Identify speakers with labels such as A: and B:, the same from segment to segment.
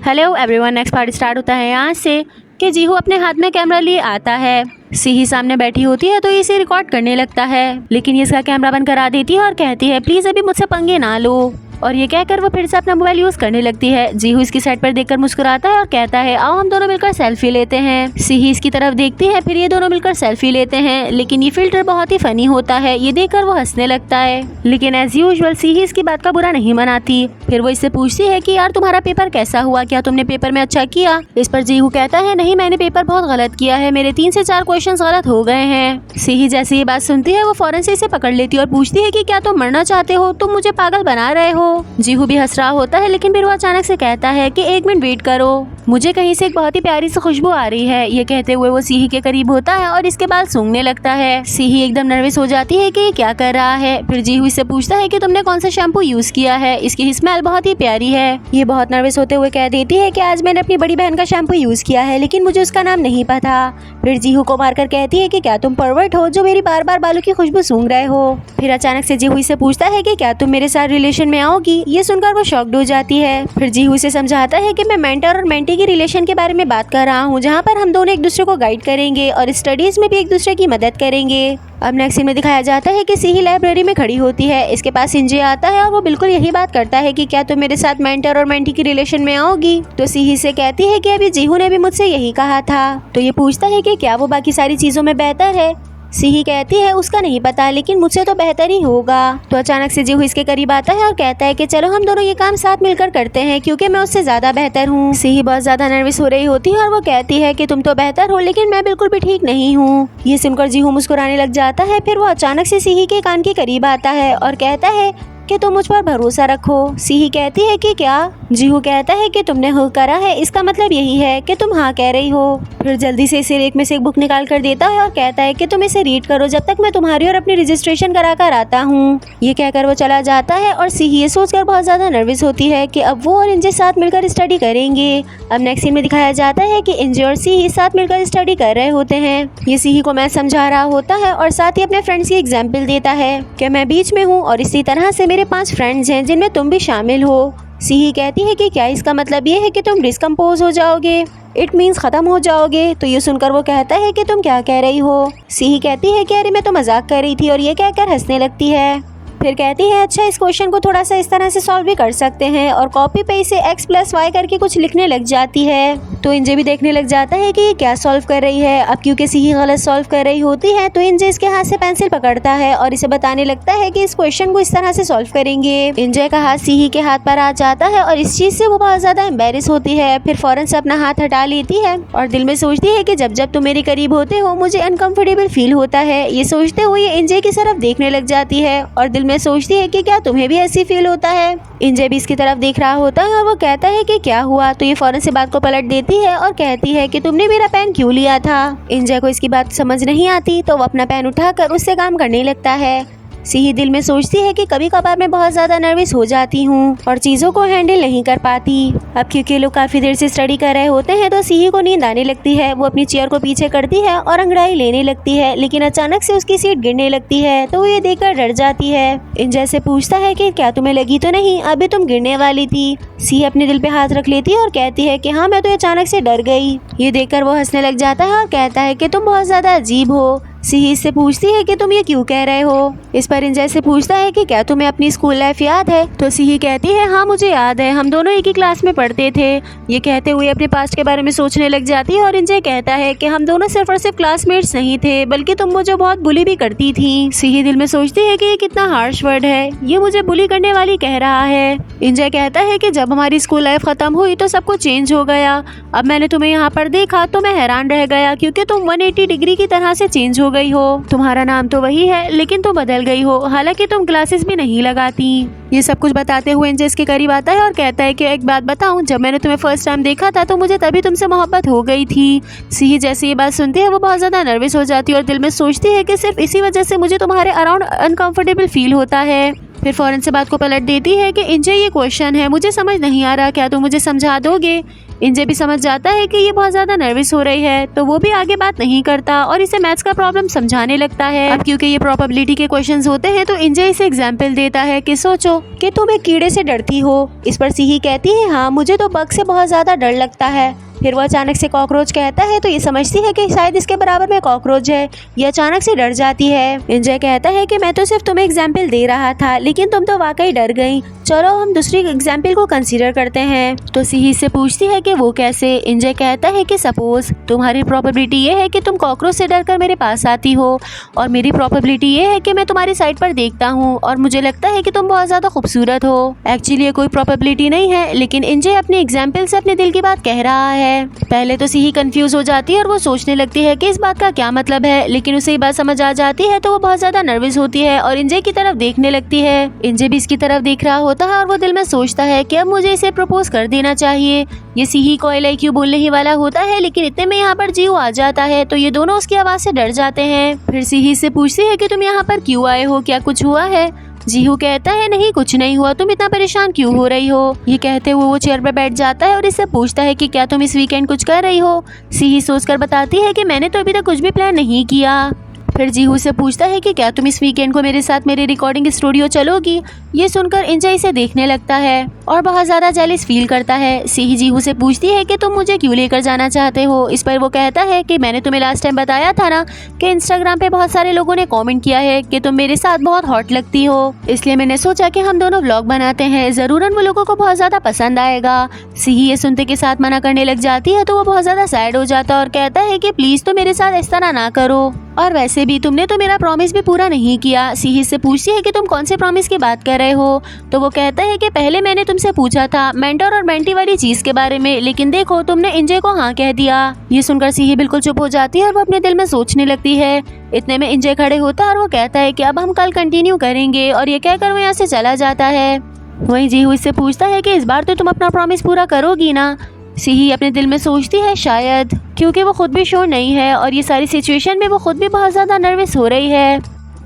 A: Hello everyone, next part start होता है यहाँ से कि जीहू अपने हाथ में कैमरा लिए आता है। सीही सामने बैठी होती है तो इसे रिकॉर्ड करने लगता है, लेकिन ये इसका कैमरा बंद करा देती है और कहती है प्लीज अभी मुझसे पंगे ना लो। और ये कहकर वो फिर से अपना मोबाइल यूज करने लगती है। जीहू इसकी साइड पर देखकर मुस्कुराता है और कहता है आओ हम दोनों मिलकर सेल्फी लेते हैं। सीही इसकी तरफ देखती है, फिर ये दोनों मिलकर सेल्फी लेते हैं, लेकिन ये फिल्टर बहुत ही फनी होता है। ये देखकर वो हंसने लगता है, लेकिन एज यूजुअल सीही इसकी बात का बुरा नहीं मनाती। फिर वो इससे पूछती है कि यार तुम्हारा पेपर कैसा हुआ, क्या तुमने पेपर में अच्छा किया। इस पर जीहू कहता है नहीं, मैंने पेपर बहुत गलत किया है, मेरे 3 से 4 क्वेश्चन गलत हो गए हैं। सीही जैसे ये बात सुनती है वो फौरन से इसे पकड़ लेती है और पूछती है कि क्या तुम मरना चाहते हो, तुम मुझे पागल बना रहे हो। जीहू भी रहा होता है, लेकिन फिर वो अचानक से कहता है कि 1 मिनट वेट करो, मुझे कहीं से एक बहुत ही प्यारी सी खुशबू आ रही है। ये कहते हुए वो सीही के करीब होता है और इसके बाद सूंघने लगता है। सीही एकदम नर्वस हो जाती है कि ये क्या कर रहा है। फिर जीहू इससे पूछता है कि तुमने कौन सा शैम्पू यूज किया है, इसकी स्मेल बहुत ही प्यारी है। ये बहुत नर्वस होते हुए कह देती है कि आज मैंने अपनी बड़ी बहन का शैम्पू यूज किया है, लेकिन मुझे उसका नाम नहीं पता। फिर जीहू को मारकर कहती है कि क्या तुम परवर्ट हो जो मेरी बार बार बालों की खुशबू सूंघ रहे हो। फिर अचानक से जीहू इससे पूछता है कि क्या तुम मेरे साथ रिलेशन में आओगी। ये सुनकर वो शॉक्ड हो जाती है। फिर जीहू से समझाता है कि मैं मेंटर और मेंटी की रिलेशन के बारे में बात कर रहा हूँ, जहाँ पर हम दोनों एक दूसरे को गाइड करेंगे और स्टडीज में भी एक दूसरे की मदद करेंगे। अब नेक्स्ट सीन में दिखाया जाता है कि सीही लाइब्रेरी में खड़ी होती है, इसके पास इंजे आता है और वो बिल्कुल यही बात करता है कि क्या तुम मेरे साथ मेंटर और मेंटी की रिलेशन में आओगी। तो सीही से कहती है कि अभी जीहू ने भी मुझसे यही कहा था। तो ये पूछता है कि क्या वो बाकी सारी चीजों में बेहतर है। सीही कहती है उसका नहीं पता, लेकिन मुझसे तो बेहतर ही होगा। तो अचानक से जीहू इसके करीब आता है और कहता है कि चलो हम दोनों ये काम साथ मिलकर करते हैं, क्योंकि मैं उससे ज्यादा बेहतर हूँ। सीही बहुत ज्यादा नर्वस हो रही होती है और वो कहती है कि तुम तो बेहतर हो, लेकिन मैं बिल्कुल भी ठीक नहीं हूँ। ये सुनकर जीहू मुस्कुराने लग जाता है। फिर वो अचानक से सीही के कान के करीब आता है और कहता है कि तुम मुझ पर भरोसा रखो। सीही कहती है कि क्या। जीहू कहता है कि तुमने हो करा है, इसका मतलब यही है कि तुम हाँ कह रही हो। फिर जल्दी से इसे एक में से एक बुक निकाल कर देता है और कहता है कि तुम इसे रीड करो जब तक मैं तुम्हारी और अपनी रजिस्ट्रेशन करा कर आता हूँ। ये कहकर वो चला जाता है और सीही ये सोचकर बहुत ज्यादा नर्वस होती है कि अब वो और इंजे साथ मिलकर स्टडी करेंगे। अब नेक्स्ट सीन में दिखाया जाता है कि इंजे और सीही साथ मिलकर स्टडी कर रहे होते हैं। ये सीही को मैथ समझा रहा होता है और साथ ही अपने फ्रेंड्स की एग्जाम्पल देता है कि मैं बीच में हूँ और इसी तरह से मेरे 5 फ्रेंड्स हैं जिनमें तुम भी शामिल हो। सीही कहती है कि क्या इसका मतलब ये है कि तुम डिस्कम्पोज हो जाओगे, इट मीन्स खत्म हो जाओगे। तो ये सुनकर वो कहता है कि तुम क्या कह रही हो। सीही कहती है कि अरे मैं तो मजाक कर रही थी, और ये कहकर हंसने लगती है। फिर कहती है अच्छा इस क्वेश्चन को थोड़ा सा इस तरह से सॉल्व भी कर सकते हैं, और कॉपी पे इसे x + y करके कुछ लिखने लग जाती है। तो इंजे भी देखने लग जाता है कि ये क्या सॉल्व कर रही है। अब क्योंकि सीही गलत सॉल्व कर रही होती है तो इंजे इसके हाथ से पेंसिल पकड़ता है और इसे बताने लगता है कि इस क्वेश्चन को इस तरह से सॉल्व करेंगे। इंजे का हाथ सीही के हाथ पर आ जाता है और इस चीज से वो बहुत ज्यादा एम्बेरस होती है। फिर फौरन से अपना हाथ हटा लेती है और दिल में सोचती है कि जब जब तुम मेरे करीब होते हो मुझे अनकंफर्टेबल फील होता है। ये सोचते हुए इंजे की तरफ देखने लग जाती है और दिल में सोचती है कि क्या तुम्हें भी ऐसी फील होता है। इंजे भी इसकी तरफ देख रहा होता है और वो कहता है कि क्या हुआ। तो ये फौरन से बात को पलट देती है और कहती है कि तुमने मेरा पेन क्यों लिया था। इंजे को इसकी बात समझ नहीं आती तो वो अपना पेन उठाकर उससे काम करने लगता है। सीही दिल में सोचती है कि कभी कभार मैं बहुत ज्यादा नर्वस हो जाती हूँ और चीजों को हैंडल नहीं कर पाती। अब क्योंकि लोग काफी देर से स्टडी कर रहे होते हैं तो सीही को नींद आने लगती है। वो अपनी चेयर को पीछे करती है और अंगड़ाई लेने लगती है, लेकिन अचानक से उसकी सीट गिरने लगती है तो वो ये देखकर डर जाती है। इंजे से पूछता है कि क्या तुम्हें लगी तो नहीं, अभी तुम गिरने वाली थी। सीही अपने दिल पे हाथ रख लेती है और कहती है कि हाँ मैं तो अचानक से डर गई। ये देखकर वो हंसने लग जाता है और कहता है कि तुम बहुत ज्यादा अजीब हो। सीही इससे पूछती है कि तुम ये क्यों कह रहे हो। इस पर इंजे से पूछता है कि क्या तुम्हें अपनी स्कूल लाइफ याद है। तो सीही कहती है हाँ मुझे याद है, हम दोनों एक ही क्लास में पढ़ते थे। ये कहते हुए अपने पास्ट के बारे में सोचने लग जाती है और इंजे कहता है कि हम दोनों सिर्फ और सिर्फ क्लासमेट्स नहीं थे, बल्कि तुम मुझे बहुत बुली भी करती थी। सीही दिल में सोचती है कि ये कितना हार्श वर्ड है, ये मुझे बुली करने वाली कह रहा है। इंजे कहता है कि जब हमारी स्कूल लाइफ खत्म हुई तो सब कुछ चेंज हो गया। अब मैंने तुम्हें यहाँ पर देखा तो मैं हैरान रह गया, क्योंकि तुम 180 डिग्री की तरह से चेंज हो गई हो। तुम्हारा नाम तो वही है लेकिन तुम बदल गई हो, हालांकि तुम क्लासेस भी नहीं लगाती। ये सब कुछ बताते हुए इंजे इसके करीब आता है और कहता है कि एक बात बताऊं, जब मैंने तुम्हें फर्स्ट टाइम देखा था तो मुझे तभी तुमसे मोहब्बत हो गई थी। सीही जैसे ये बात सुनती है वो बहुत ज्यादा नर्वस हो जाती है और दिल में सोचती है कि सिर्फ इसी वजह से मुझे तुम्हारे अराउंड अनकंफर्टेबल फील होता है। फिर फौरन से बात को पलट देती है कि इंजे ये क्वेश्चन है, मुझे समझ नहीं आ रहा, क्या तुम मुझे समझा दोगे। इंजे भी समझ जाता है कि ये बहुत ज्यादा नर्वस हो रही है, तो वो भी आगे बात नहीं करता और इसे मैथ्स का प्रॉब्लम समझाने लगता है। अब क्योंकि ये प्रोबेबिलिटी के क्वेश्चंस होते हैं तो इंजे इसे एग्जाम्पल देता है कि सोचो कि तुम एक कीड़े से डरती हो। इस पर सीही कहती है हाँ, मुझे तो बग से बहुत ज्यादा डर लगता है। फिर वो अचानक से कॉकरोच कहता है तो ये समझती है कि शायद इसके बराबर में कॉकरोच है। ये अचानक से डर जाती है। इंजय कहता है कि मैं तो सिर्फ तुम्हें एग्जाम्पल दे रहा था, लेकिन तुम तो वाकई डर गई। चलो हम दूसरी एग्जाम्पल को कंसीडर करते हैं। तो सीही से पूछती है कि वो कैसे। इंजय कहता है कि सपोज तुम्हारी प्रोबेबिलिटी ये है कि तुम कॉकरोच से डरकर मेरे पास आती हो, और मेरी प्रोबेबिलिटी ये है कि मैं तुम्हारी साइड पर देखता हूँ और मुझे लगता है कि तुम बहुत ज्यादा खूबसूरत हो। एक्चुअली ये कोई प्रोबेबिलिटी नहीं है, लेकिन इंजय अपने एग्जाम्पल से अपने दिल की बात कह रहा है। पहले तो सीही कंफ्यूज हो जाती है और वो सोचने लगती है कि इस बात का क्या मतलब है, लेकिन उसे ये बात समझ आ जाती है तो वो बहुत ज्यादा नर्वस होती है और इंजय की तरफ देखने लगती है। इंजय भी इसकी तरफ देख रहा होता है और वो दिल में सोचता है कि अब मुझे इसे प्रपोज कर देना चाहिए। ये सीही को आई लाइक यू बोलने ही वाला होता है, लेकिन इतने में यहाँ पर जीहू आ जाता है तो ये दोनों उसकी आवाज से डर जाते हैं। फिर सीही से पूछती है कि तुम यहाँ पर क्यों आए हो, क्या कुछ हुआ है। जीहू कहता है नहीं, कुछ नहीं हुआ, तुम इतना परेशान क्यों हो रही हो। ये कहते हुए वो चेयर पर बैठ जाता है और इससे पूछता है कि क्या तुम इस वीकेंड कुछ कर रही हो। सीही सोचकर बताती है कि मैंने तो अभी तक कुछ भी प्लान नहीं किया। फिर जीहू से पूछता है कि क्या तुम इस वीकेंड को मेरे साथ मेरे रिकॉर्डिंग स्टूडियो चलोगी। ये सुनकर इंजय इसे देखने लगता है और बहुत ज्यादा जेलस फील करता है। सीही जीहू से पूछती है कि तुम मुझे क्यों लेकर जाना चाहते हो। इस पर वो कहता है कि मैंने तुम्हें लास्ट टाइम बताया था ना कि इंस्टाग्राम पे बहुत सारे लोगों ने कमेंट किया है कि तुम मेरे साथ बहुत हॉट लगती हो, इसलिए मैंने सोचा कि हम दोनों व्लॉग बनाते हैं, जरूरन वो लोगों को बहुत ज्यादा पसंद आएगा। सीही ये सुनते के साथ मना करने लग जाती है तो वो बहुत ज्यादा सैड हो जाता है और कहता है कि प्लीज तो मेरे साथ इस तरह ना करो, और वैसे भी तुमने तो मेरा प्रॉमिस भी पूरा नहीं किया। सीही से पूछती है कि तुम कौन से प्रॉमिस की बात कर रहे हो। तो वो कहता है कि पहले मैंने तुमसे पूछा था मेंटर और मेंटी वाली चीज के बारे में, लेकिन देखो तुमने इंजय को हाँ कह दिया। ये सुनकर सीही बिल्कुल चुप हो जाती है और वो अपने दिल में सोचने लगती है। इतने में इंजय खड़े होता है और वो कहता है कि अब हम कल कंटिन्यू करेंगे, और ये कहकर वो यहाँ से चला जाता है। वहीं जीहू इससे पूछता है कि इस बार तो तुम अपना प्रॉमिस पूरा करोगी ना। सीही अपने दिल में सोचती है शायद, क्योंकि वो खुद भी श्योर नहीं है और ये सारी सिचुएशन में वो खुद भी बहुत ज़्यादा नर्वस हो रही है।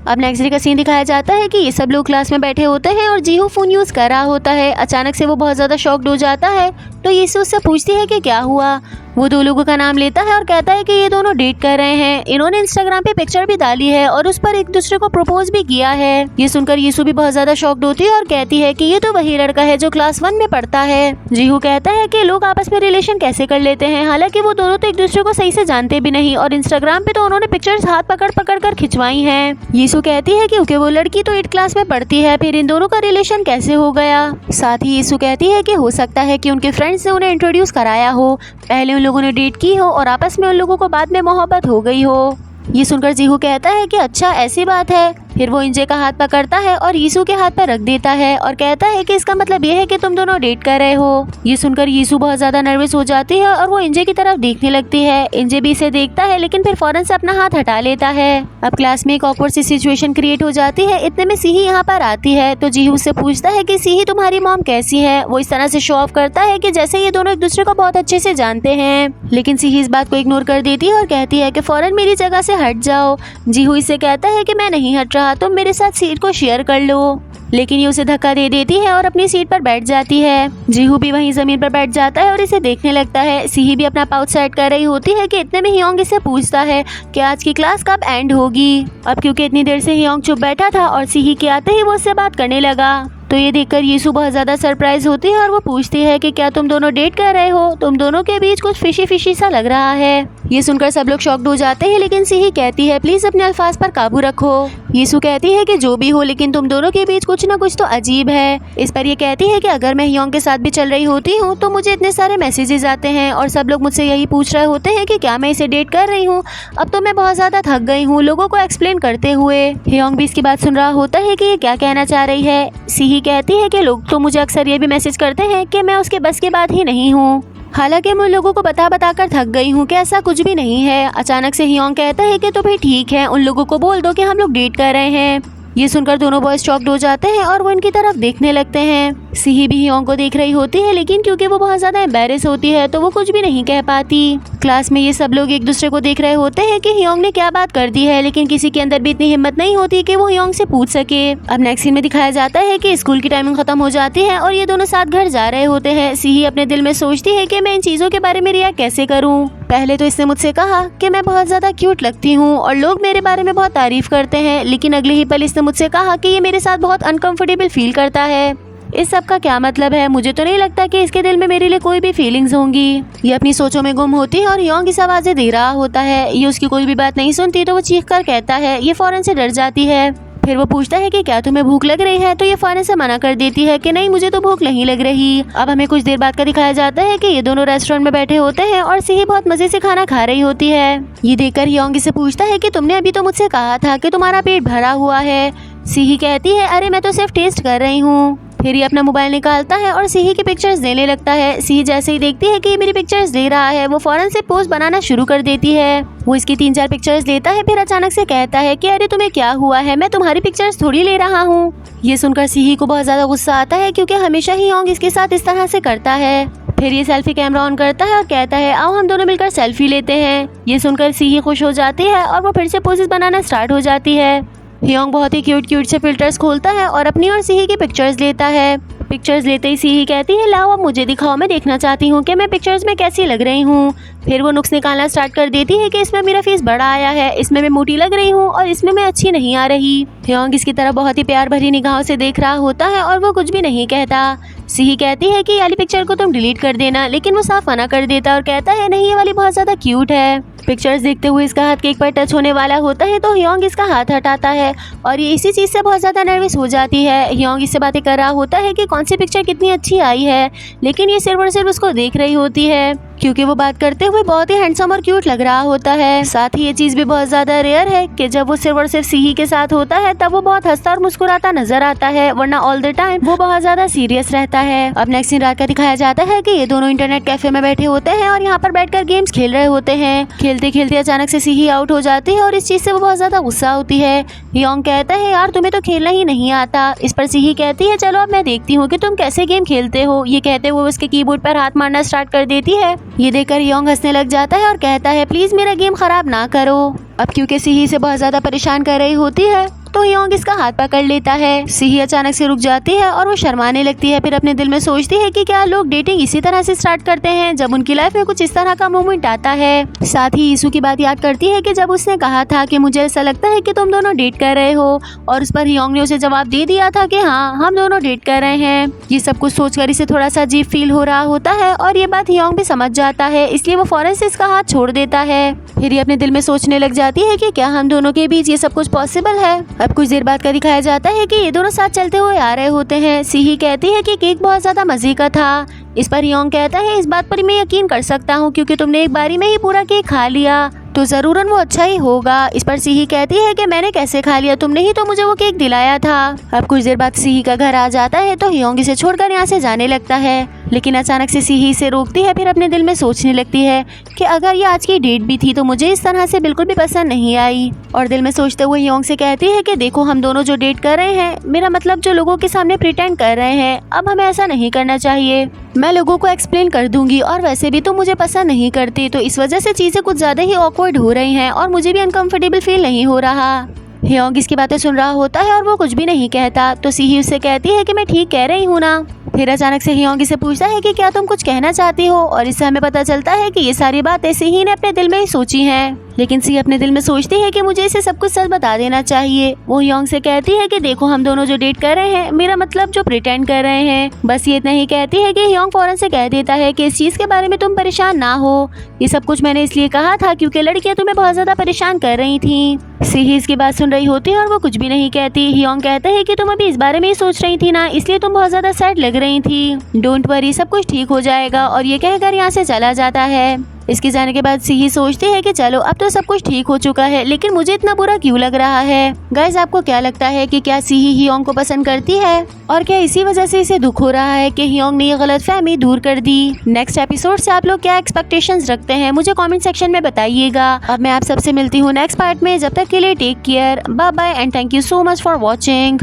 A: अब नेक्स्ट डे का सीन दिखाया जाता है कि ये सब लोग क्लास में बैठे होते हैं और जीहू फ़ोन यूज़ कर रहा होता है। अचानक से वो बहुत ज़्यादा शॉक्ड हो जाता है तो ये उससे पूछती है कि क्या हुआ। वो दो लोगों का नाम लेता है और कहता है कि ये दोनों डेट कर रहे हैं। इन्होंने इंस्टाग्राम पे पिक्चर भी डाली है और उस पर एक दूसरे को प्रपोज भी किया है। ये सुनकर यीशु भी बहुत ज्यादा शॉक्ड होती है और कहती है कि ये तो वही लड़का है जो क्लास 1 में पढ़ता है। जीहू कहता है कि लोग आपस में रिलेशन कैसे कर लेते हैं, हालांकि वो दोनों तो एक दूसरे को सही से जानते भी नहीं, और इंस्टाग्राम पे तो उन्होंने पिक्चर्स हाथ पकड़ पकड़ कर खिंचवाई हैं। यीशु कहती है कि वो लड़की तो 8 क्लास में पढ़ती है, फिर इन दोनों का रिलेशन कैसे हो गया। साथ ही यीशु कहती है कि हो सकता है कि उनके फ्रेंड्स ने उन्हें इंट्रोड्यूस कराया हो, पहले उन लोगों ने डेट की हो और आपस में उन लोगों को बाद में मोहब्बत हो गई हो। ये सुनकर जीहू कहता है कि अच्छा ऐसी बात है। फिर वो इंजय का हाथ पकड़ता है और यीशु के हाथ पर रख देता है और कहता है कि इसका मतलब ये है कि तुम दोनों डेट कर रहे हो। ये सुनकर यीशु बहुत ज्यादा नर्वस हो जाती है और वो इंजय की तरफ देखने लगती है। इंजय भी इसे देखता है लेकिन फिर फौरन से अपना हाथ हटा लेता है। अब क्लास में एक ऑकवर्ड सी सिचुएशन क्रिएट हो जाती है। इतने में सीही यहाँ पर आती है तो जीहू से पूछता है कि सीही तुम्हारी मॉम कैसी है। वो इस तरह से शो ऑफ करता है कि जैसे ये दोनों एक दूसरे को बहुत अच्छे से जानते हैं, लेकिन सीही इस बात को इग्नोर कर देती है और कहती है कि फौरन मेरी जगह से हट जाओ। जीहू इसे कहता है कि मैं नहीं हट रहा, तुम मेरे साथ सीट को शेयर कर लो, लेकिन ये उसे धक्का दे देती है और अपनी सीट पर बैठ जाती है। जीहू भी वहीं जमीन पर बैठ जाता है और इसे देखने लगता है। सीही भी अपना पाउच सेट कर रही होती है कि इतने में हियोंग इसे पूछता है कि आज की क्लास कब एंड होगी। अब क्योंकि इतनी देर से हियोंग चुप बैठा था और सीही के आते ही वो उससे बात करने लगा, तो ये देखकर यीशु बहुत ज्यादा सरप्राइज होती है और वो पूछती है कि क्या तुम दोनों डेट कर रहे हो, तुम दोनों के बीच कुछ फिशी फिशी सा लग रहा है। ये सुनकर सब लोग शॉक्ड हो जाते हैं, लेकिन सीही कहती है प्लीज अपने अल्फाज पर काबू रखो। यीशु कहती है कि जो भी हो, लेकिन तुम दोनों के बीच कुछ ना कुछ तो अजीब है। इस पर ये कहती है कि अगर मैं हियोंग के साथ भी चल रही होती हूँ तो मुझे इतने सारे मैसेजेस आते हैं और सब लोग मुझसे यही पूछ रहे होते हैं कि क्या मैं इसे डेट कर रही हूँ। अब तो मैं बहुत ज्यादा थक गई हूँ लोगों को एक्सप्लेन करते हुए। हियोंग भी इसकी बात सुन रहा होता है कि ये क्या कहना चाह रही है। सीही कहती है कि लोग तो मुझे अक्सर ये भी मैसेज करते हैं कि मैं उसके बस की बात ही नहीं हूँ, हालांकि मैं लोगों को बता कर थक गई हूँ कि ऐसा कुछ भी नहीं है। अचानक से हियोंग कहता है कि तो भाई ठीक है, उन लोगों को बोल दो कि हम लोग डेट कर रहे हैं। ये सुनकर दोनों बॉयज शॉक्ड हो जाते हैं और वो इनकी तरफ देखने लगते हैं। सिही भी हियोंग को देख रही होती है, लेकिन क्योंकि वो बहुत ज्यादा एम्बेरस होती है तो वो कुछ भी नहीं कह पाती। क्लास में ये सब लोग एक दूसरे को देख रहे होते हैं कि हियोंग ने क्या बात कर दी है, लेकिन किसी के अंदर भी इतनी हिम्मत नहीं होती कि वो हियोंग से पूछ सके। अब नेक्स्ट सीन में दिखाया जाता है कि स्कूल की टाइमिंग खत्म हो जाती है और ये दोनों साथ घर जा रहे होते हैं। सिही अपने दिल में सोचती है कि मैं इन चीजों के बारे में रिएक्ट कैसे करूं। पहले तो इसने मुझसे कहा कि मैं बहुत ज्यादा क्यूट लगती हूँ और लोग मेरे बारे में बहुत तारीफ करते हैं, लेकिन अगले ही पल इसने मुझसे कहा कि ये मेरे साथ बहुत अनकंफर्टेबल फील करता है। इस सब का क्या मतलब है? मुझे तो नहीं लगता कि इसके दिल में मेरे लिए कोई भी फीलिंग्स होंगी। ये अपनी सोचों में गुम होती है और हियोंग इस आवाजें दे रहा होता है। ये उसकी कोई भी बात नहीं सुनती तो वो चीख कर कहता है। ये फौरन से डर जाती है। फिर वो पूछता है कि क्या तुम्हें भूख लग रही है, तो ये फौरन से मना कर देती है कि नहीं, मुझे तो भूख नहीं लग रही। अब हमें कुछ देर बाद का दिखाया जाता है कि ये दोनों रेस्टोरेंट में बैठे होते हैं और सिही बहुत मजे से खाना खा रही होती है। ये देखकर हियोंग इसे पूछता है कि तुमने अभी तो मुझसे कहा था कि तुम्हारा पेट भरा हुआ है। सिही कहती है, अरे मैं तो सिर्फ टेस्ट कर रही हूँ। फिर ये अपना मोबाइल निकालता है और सिही की पिक्चर्स लेने लगता है। सिही जैसे ही देखती है कि ये मेरी पिक्चर्स ले रहा है, वो फौरन से पोज बनाना शुरू कर देती है। वो इसकी 3-4 पिक्चर्स लेता है, फिर अचानक से कहता है कि अरे तुम्हें क्या हुआ है, मैं तुम्हारी पिक्चर्स थोड़ी ले रहा हूँ। ये सुनकर सिही को बहुत ज्यादा गुस्सा आता है, क्योंकि हमेशा ही हियोंग इसके साथ इस तरह से करता है। फिर ये सेल्फी कैमरा ऑन करता है और कहता है, आओ हम दोनों मिलकर सेल्फी लेते हैं। ये सुनकर सिही खुश हो जाती है और वो फिर से पोजेस बनाना स्टार्ट हो जाती है। हियोंग बहुत ही क्यूट से फिल्टर्स खोलता है और अपनी और सिही की पिक्चर्स लेता है। पिक्चर्स लेते ही सिही कहती है, लाओ अब मुझे दिखाओ, मैं देखना चाहती हूँ कि मैं पिक्चर्स में कैसी लग रही हूँ। फिर वो नुक्स निकालना स्टार्ट कर देती है कि इसमें मेरा फेस बड़ा आया है, इसमें मैं मोटी लग रही हूँ और इसमें मैं अच्छी नहीं आ रही। हियोंग इसकी तरफ बहुत ही प्यार भरी निगाहों से देख रहा होता है और वो कुछ भी नहीं कहता। सिही कहती है कि ये वाली पिक्चर को तुम डिलीट कर देना, लेकिन वो साफ मना कर देता और कहता है, नहीं, ये वाली बहुत ज्यादा क्यूट है। पिक्चर्स देखते हुए इसका हाथ केक पर टच होने वाला होता है तो हियोंग इसका हाथ हटाता है और ये इसी चीज से बहुत ज्यादा नर्वस हो जाती है। हियोंग इससे बातें कर रहा होता है कि कौन सी पिक्चर कितनी अच्छी आई है, लेकिन ये सिर्फ और सिर्फ उसको देख रही होती है, क्योंकि वो बात करते हुए बहुत ही हैंडसम और क्यूट लग रहा होता है। साथ ही ये चीज भी बहुत ज्यादा रेयर है कि जब वो सिर्फ और सिर्फ सिही के साथ होता है तब वो बहुत हंसता और मुस्कुराता नजर आता है, वरना ऑल द टाइम वो बहुत ज्यादा सीरियस रहता है। अब नेक्स्ट सीन रात का दिखाया जाता है कि ये दोनों इंटरनेट कैफे में बैठे होते हैं और यहाँ पर बैठकर गेम्स खेल रहे होते हैं। खेलते खेलते अचानक से सिही आउट हो जाती है और इस चीज से वो बहुत ज्यादा गुस्सा होती है। हियोंग कहता है, यार तुम्हें तो खेलना ही नहीं आता। इस पर सिही कहती है, चलो अब मैं देखती हूँ कि तुम कैसे गेम खेलते हो। ये कहते हुए उसके कीबोर्ड पर हाथ मारना स्टार्ट कर देती है। ये देखकर हियोंग हंसने लग जाता है और कहता है, प्लीज मेरा गेम खराब ना करो। अब क्योंकि सिही से बहुत ज्यादा परेशान कर रही होती है तो हियोंग इसका हाथ पकड़ लेता है। सिही अचानक से रुक जाती है और वो शर्माने लगती है। फिर अपने दिल में सोचती है कि क्या लोग डेटिंग इसी तरह से स्टार्ट करते हैं जब उनकी लाइफ में कुछ इस तरह का मोमेंट आता है। साथ ही यीशु की बात याद करती है कि जब उसने कहा था कि मुझे ऐसा लगता है कि तुम दोनों डेट कर रहे हो, और उस पर हियोंग ने उसे जवाब दे दिया था कि हाँ, हम दोनों डेट कर रहे हैं। ये सब कुछ सोचकर इसे थोड़ा सा अजीब फील हो रहा होता है और ये बात हियोंग भी समझ जाता है, इसलिए वो फौरन से इसका हाथ छोड़ देता है। फिर ये अपने दिल में सोचने लग जाती है कि क्या हम दोनों के बीच ये सब कुछ पॉसिबल है। अब कुछ देर बाद का दिखाया जाता है कि ये दोनों साथ चलते हुए आ रहे होते हैं। सिही कहती है कि केक बहुत ज्यादा मजे का था। इस पर हियोंग कहता है, इस बात पर मैं यकीन कर सकता हूँ, क्योंकि तुमने एक बारी में ही पूरा केक खा लिया तो जरूरन वो अच्छा ही होगा। इस पर सिही कहती है कि मैंने कैसे खा लिया, तुमने ही तो मुझे वो केक दिलाया था। अब कुछ देर बाद सिही का घर आ जाता है तो हियोंग इसे छोड़कर यहाँ से जाने लगता है, लेकिन अचानक से सिही इसे रोकती है। फिर अपने दिल में सोचने लगती है कि अगर ये आज की डेट भी थी तो मुझे इस तरह से बिल्कुल भी पसंद नहीं आई, और दिल में सोचते हुए हियोंग से कहती है कि देखो, हम दोनों जो डेट कर रहे हैं, मेरा मतलब जो लोगों के सामने प्रिटेंड कर रहे हैं, अब हमें ऐसा नहीं करना चाहिए। मैं लोगों को एक्सप्लेन कर दूंगी, और वैसे भी तुम मुझे पसंद नहीं करती, तो इस वजह से चीजें कुछ ज्यादा ही ऑकवर्ड हो रही हैं और मुझे भी अनकंफर्टेबल फील नहीं हो रहा। हियोंग इसकी बातें सुन रहा होता है और वो कुछ भी नहीं कहता, तो सिही उससे कहती है कि मैं ठीक कह रही हूँ ना। फिर अचानक से हियोंग से पूछता है कि क्या तुम कुछ कहना चाहती हो, और इससे हमें पता चलता है कि ये सारी बातें सिही ने अपने दिल में ही सोची हैं। लेकिन सिही अपने दिल में सोचती है कि मुझे इसे सब कुछ सच बता देना चाहिए। वो हियोंग से कहती है कि देखो, हम दोनों जो डेट कर रहे हैं, मेरा मतलब जो प्रिटेंड कर रहे हैं, बस ये इतना ही कहती है कि हियोंग फौरन से कह देता है कि इस चीज के बारे में तुम परेशान ना हो। ये सब कुछ मैंने इसलिए कहा था क्योंकि लड़कियां तुम्हें बहुत ज्यादा परेशान कर रही थी। सिही इसकी बात सुन रही होती है और वो कुछ भी नहीं कहती। हियोंग कहता है कि तुम अभी इस बारे में ही सोच रही थी ना, इसलिए तुम बहुत ज्यादा सैड लग रही थी। डोंट वरी, सब कुछ ठीक हो जाएगा, और ये कहकर यहाँ से चला जाता है। इसके जाने के बाद सीही सोचती है कि चलो अब तो सब कुछ ठीक हो चुका है, लेकिन मुझे इतना बुरा क्यों लग रहा है। गाइस, आपको क्या लगता है कि क्या सीही हियोंग को पसंद करती है और क्या इसी वजह से इसे दुख हो रहा है कि हियोंग ने ये गलतफहमी दूर कर दी। नेक्स्ट एपिसोड से आप लोग क्या एक्सपेक्टेशंस रखते हैं मुझे कमेंट सेक्शन में बताइएगा। अब मैं आप सबसे मिलती हूँ नेक्स्ट पार्ट में। जब तक के लिए take care, bye bye and thank you so much for watching.